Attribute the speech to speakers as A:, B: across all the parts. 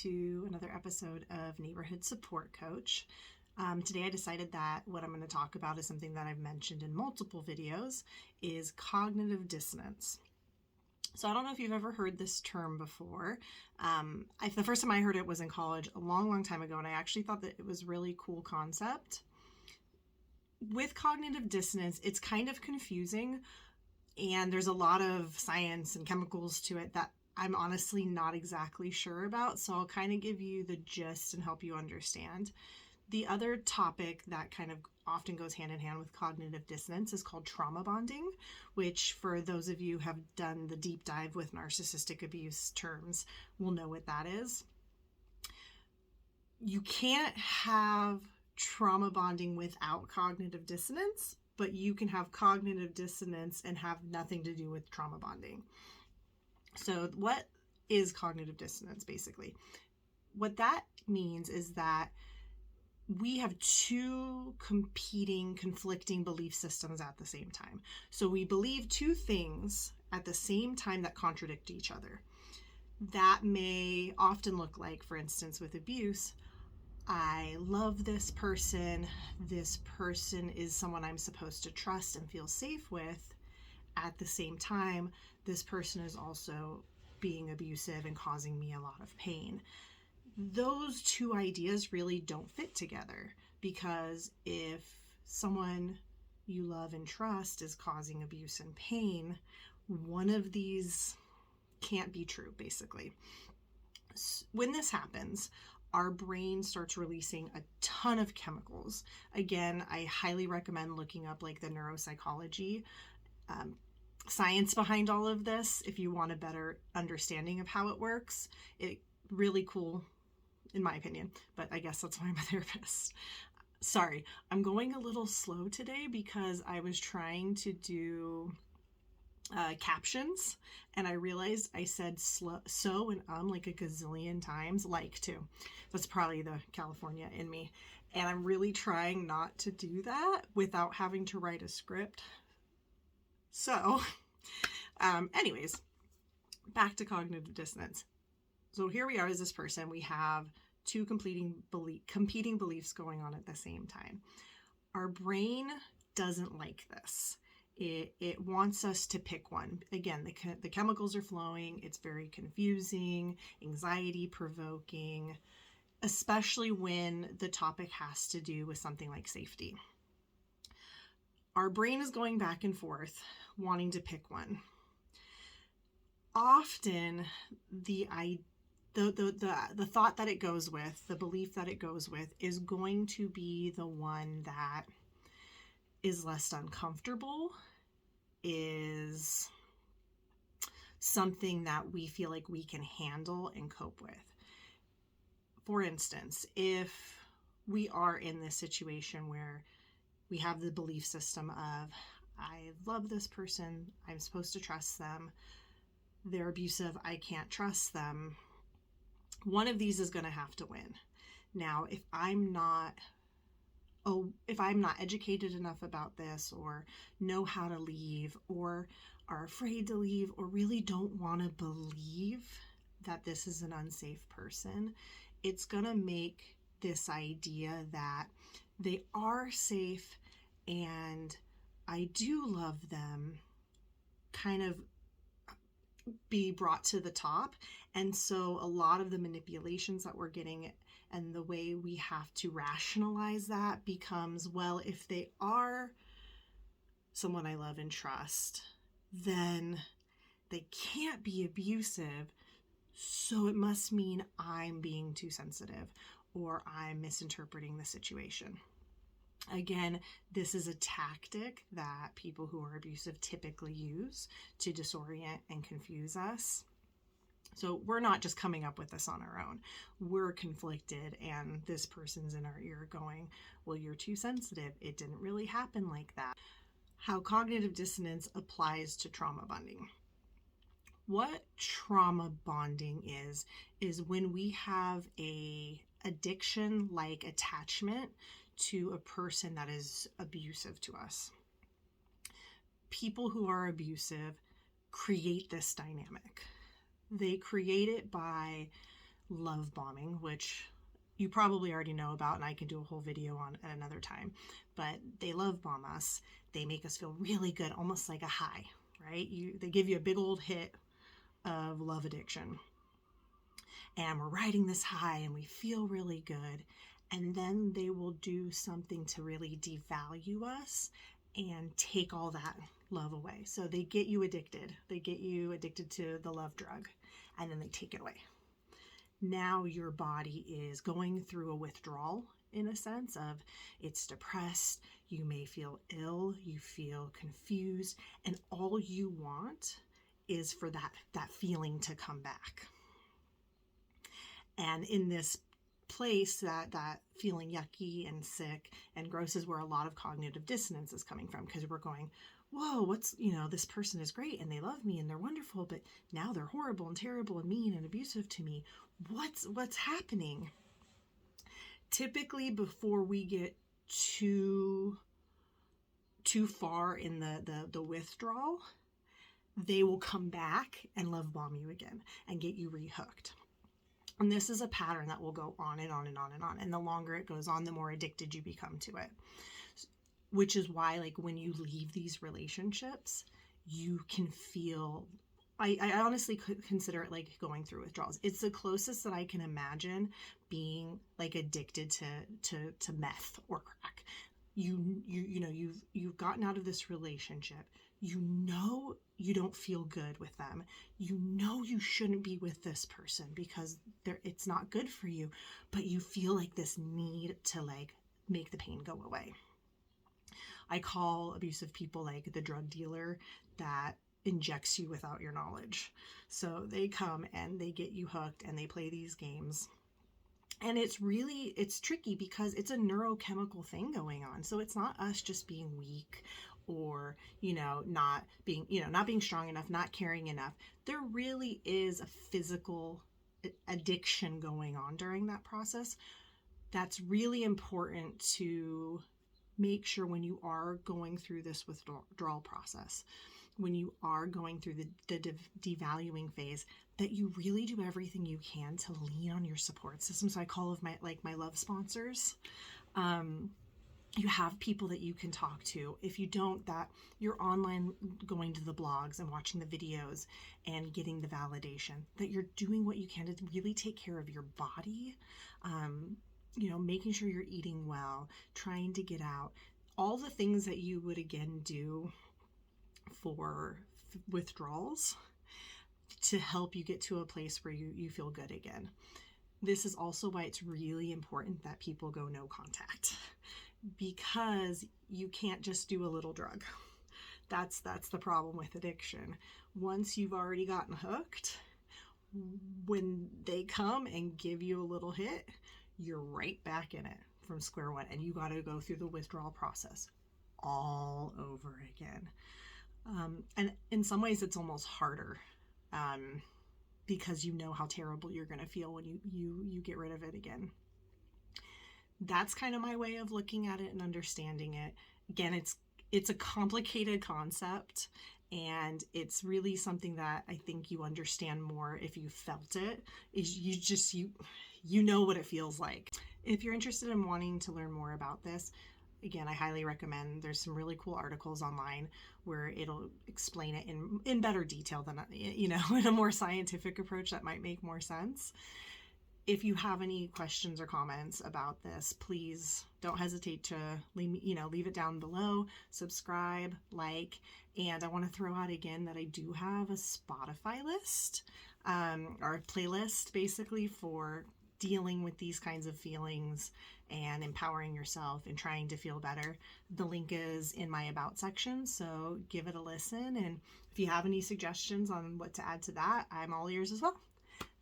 A: to another episode of Neighborhood Support Coach. Today I decided that what I'm going to talk about is something that I've mentioned in multiple videos, is cognitive dissonance. So I don't know if you've ever heard this term before. The first time I heard it was in college a long time ago, and I actually thought that it was a really cool concept. With cognitive dissonance, it's kind of confusing, and there's a lot of science and chemicals to it that I'm honestly not exactly sure about, so I'll kind of give you the gist and help you understand. The other topic that kind of often goes hand in hand with cognitive dissonance is called trauma bonding, which for those of you who have done the deep dive with narcissistic abuse terms will know what that is. You can't have trauma bonding without cognitive dissonance, but you can have cognitive dissonance and have nothing to do with trauma bonding. So what is cognitive dissonance, basically? What that means is that we have two conflicting belief systems at the same time. So we believe two things at the same time that contradict each other. That may often look like, for instance, with abuse, I love this person is someone I'm supposed to trust and feel safe with. At the same time, this person is also being abusive and causing me a lot of pain. Those two ideas really don't fit together, because if someone you love and trust is causing abuse and pain, one of these can't be true, basically. When this happens, our brain starts releasing a ton of chemicals. Again, I highly recommend looking up like the neuropsychology science behind all of this if you want a better understanding of how it works. It really cool, in my opinion, but I guess that's why I'm a therapist. Sorry, I'm going a little slow today because I was trying to do captions, and I realized I said so and like a gazillion times, like too. That's probably the California in me, and I'm really trying not to do that without having to write a script. So anyways, back to cognitive dissonance. So here we are as this person. We have two competing beliefs going on at the same time. Our brain doesn't like this. It wants us to pick one. Again, the chemicals are flowing. It's very confusing, anxiety provoking, especially when the topic has to do with something like safety. Our brain is going back and forth, wanting to pick one. Often, the thought that it goes with, the belief that it goes with, is going to be the one that is less uncomfortable, is something that we feel like we can handle and cope with. For instance, if we are in this situation where we have the belief system of, I love this person, I'm supposed to trust them, they're abusive, I can't trust them, one of these is going to have to win. Now, if I'm not educated enough about this, or know how to leave, or are afraid to leave, or really don't want to believe that this is an unsafe person, it's going to make this idea that they are safe and I do love them kind of be brought to the top. And so a lot of the manipulations that we're getting and the way we have to rationalize that becomes, well, if they are someone I love and trust, then they can't be abusive, so it must mean I'm being too sensitive or I'm misinterpreting the situation. Again, this is a tactic that people who are abusive typically use to disorient and confuse us. So we're not just coming up with this on our own. We're conflicted, and this person's in our ear going, well, you're too sensitive. It didn't really happen like that. How cognitive dissonance applies to trauma bonding. What trauma bonding is when we have a addiction-like attachment to a person that is abusive to us. People who are abusive create this dynamic. They create it by love bombing, which you probably already know about, and I can do a whole video on at another time. But they love bomb us. They make us feel really good, almost like a high, right? They give you a big old hit of love addiction. And we're riding this high and we feel really good. And then they will do something to really devalue us and take all that love away. So they get you addicted. They get you addicted to the love drug, and then they take it away. Now your body is going through a withdrawal, in a sense of it's depressed, you may feel ill, you feel confused, and all you want is for that feeling to come back. And in this place, that feeling yucky and sick and gross is where a lot of cognitive dissonance is coming from, because we're going, whoa, this person is great and they love me and they're wonderful, but now they're horrible and terrible and mean and abusive to me. What's happening? Typically, before we get too far in the withdrawal, they will come back and love bomb you again and get you rehooked. And this is a pattern that will go on and on and on and on. And the longer it goes on, the more addicted you become to it. Which is why, like, when you leave these relationships, you can feel, I honestly could consider it like going through withdrawals. It's the closest that I can imagine being like addicted to meth or crack. You've gotten out of this relationship. You know you don't feel good with them. You know you shouldn't be with this person because it's not good for you, but you feel like this need to like make the pain go away. I call abusive people like the drug dealer that injects you without your knowledge. So they come and they get you hooked and they play these games. And it's tricky because it's a neurochemical thing going on. So it's not us just being weak or, not being strong enough, not caring enough. There really is a physical addiction going on during that process. That's really important to make sure when you are going through this withdrawal process, when you are going through the devaluing phase, that you really do everything you can to lean on your support system. So I call my love sponsors. You have people that you can talk to. If you don't, that you're online going to the blogs and watching the videos and getting the validation, that you're doing what you can to really take care of your body, making sure you're eating well, trying to get out, all the things that you would again do for withdrawals to help you get to a place where you feel good again. This is also why it's really important that people go no contact, because you can't just do a little drug. That's the problem with addiction. Once you've already gotten hooked, when they come and give you a little hit, you're right back in it from square one, and you got to go through the withdrawal process all over again. And in some ways it's almost harder, because you know how terrible you're going to feel when you get rid of it again. That's kind of my way of looking at it and understanding it. Again, it's a complicated concept, and it's really something that I think you understand more if you felt it. Is you know what it feels like. If you're interested in wanting to learn more about this, again, I highly recommend. There's some really cool articles online where it'll explain it in better detail than, in a more scientific approach that might make more sense. If you have any questions or comments about this, please don't hesitate to leave it down below, subscribe, like, and I want to throw out again that I do have a Spotify list, or a playlist basically for dealing with these kinds of feelings and empowering yourself and trying to feel better. The link is in my About section, so give it a listen. And if you have any suggestions on what to add to that, I'm all ears as well.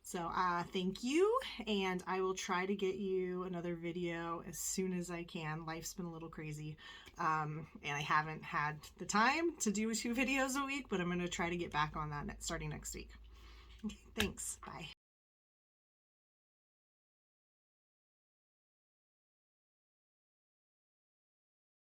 A: So thank you, and I will try to get you another video as soon as I can. Life's been a little crazy, and I haven't had the time to do 2 videos a week, but I'm going to try to get back on that starting next week. Okay, thanks. Bye.